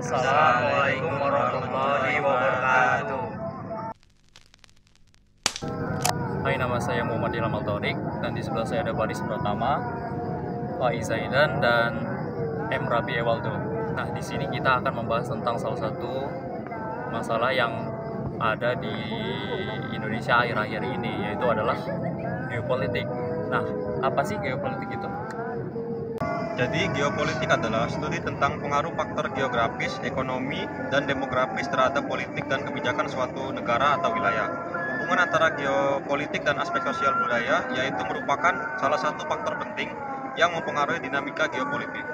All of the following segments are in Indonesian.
Assalamualaikum warahmatullahi wabarakatuh. Hai, nama saya Muhammad Ilham Al-Taurik dan di sebelah saya ada Baris Pratama, Faiz Zaidan, dan M. Rabi Ewaldo. Nah, di sini kita akan membahas tentang salah satu masalah yang ada di Indonesia akhir-akhir ini, yaitu adalah geopolitik. Nah, apa sih geopolitik itu? Jadi geopolitik adalah studi tentang pengaruh faktor geografis, ekonomi, dan demografis terhadap politik dan kebijakan suatu negara atau wilayah. Hubungan antara geopolitik dan aspek sosial budaya yaitu merupakan salah satu faktor penting yang mempengaruhi dinamika geopolitik.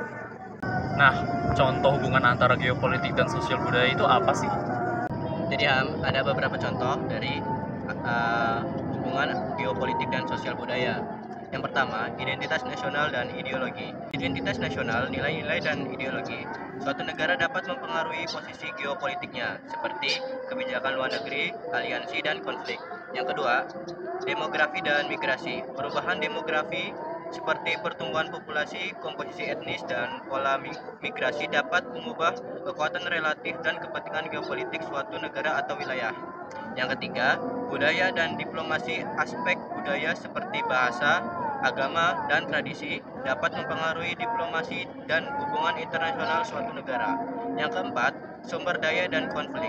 Nah, contoh hubungan antara geopolitik dan sosial budaya itu apa sih? Jadi ada beberapa contoh dari hubungan geopolitik dan sosial budaya. Yang pertama, identitas nasional dan ideologi. Identitas nasional, nilai-nilai dan ideologi. Suatu negara dapat mempengaruhi posisi geopolitiknya, seperti kebijakan luar negeri, aliansi, dan konflik. Yang kedua, demografi dan migrasi. Perubahan demografi seperti pertumbuhan populasi, komposisi etnis, dan pola migrasi dapat mengubah kekuatan relatif dan kepentingan geopolitik suatu negara atau wilayah. Yang ketiga, budaya dan diplomasi. Aspek budaya seperti bahasa, agama, dan tradisi dapat mempengaruhi diplomasi dan hubungan internasional suatu negara. Yang keempat, sumber daya dan konflik.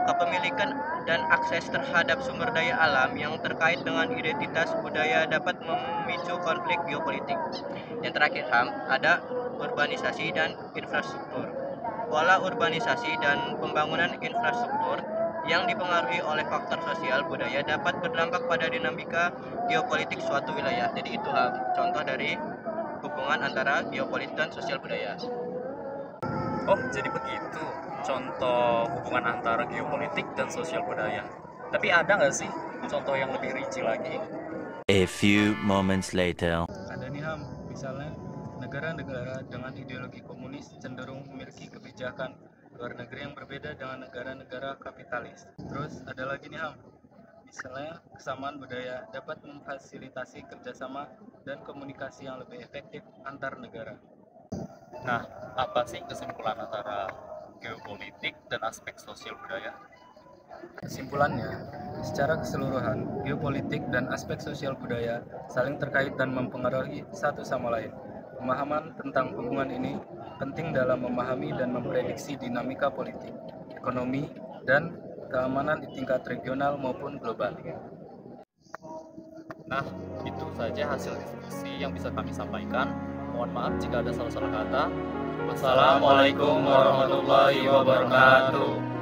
Kepemilikan dan akses terhadap sumber daya alam yang terkait dengan identitas budaya dapat memicu konflik geopolitik. Yang terakhir, ada urbanisasi dan infrastruktur. Pola urbanisasi dan pembangunan infrastruktur yang dipengaruhi oleh faktor sosial budaya dapat berdampak pada dinamika geopolitik suatu wilayah. Jadi itu contoh dari hubungan antara geopolitik dan sosial budaya. Oh, jadi begitu contoh hubungan antara geopolitik dan sosial budaya. Tapi ada nggak sih contoh yang lebih rinci lagi? A few moments later. Ada nih misalnya negara-negara dengan ideologi komunis cenderung memiliki kebijakan luar negeri yang berbeda dengan negara-negara kapitalis. Terus ada lagi nih misalnya kesamaan budaya dapat memfasilitasi kerjasama dan komunikasi yang lebih efektif antar negara. Nah, apa sih kesimpulan antara geopolitik dan aspek sosial budaya? Kesimpulannya, secara keseluruhan, geopolitik dan aspek sosial budaya saling terkait dan mempengaruhi satu sama lain. Pemahaman tentang hubungan ini penting dalam memahami dan memprediksi dinamika politik, ekonomi, dan keamanan di tingkat regional maupun global. Nah, itu saja hasil diskusi yang bisa kami sampaikan. Mohon maaf jika ada salah-salah kata. Wassalamualaikum warahmatullahi wabarakatuh.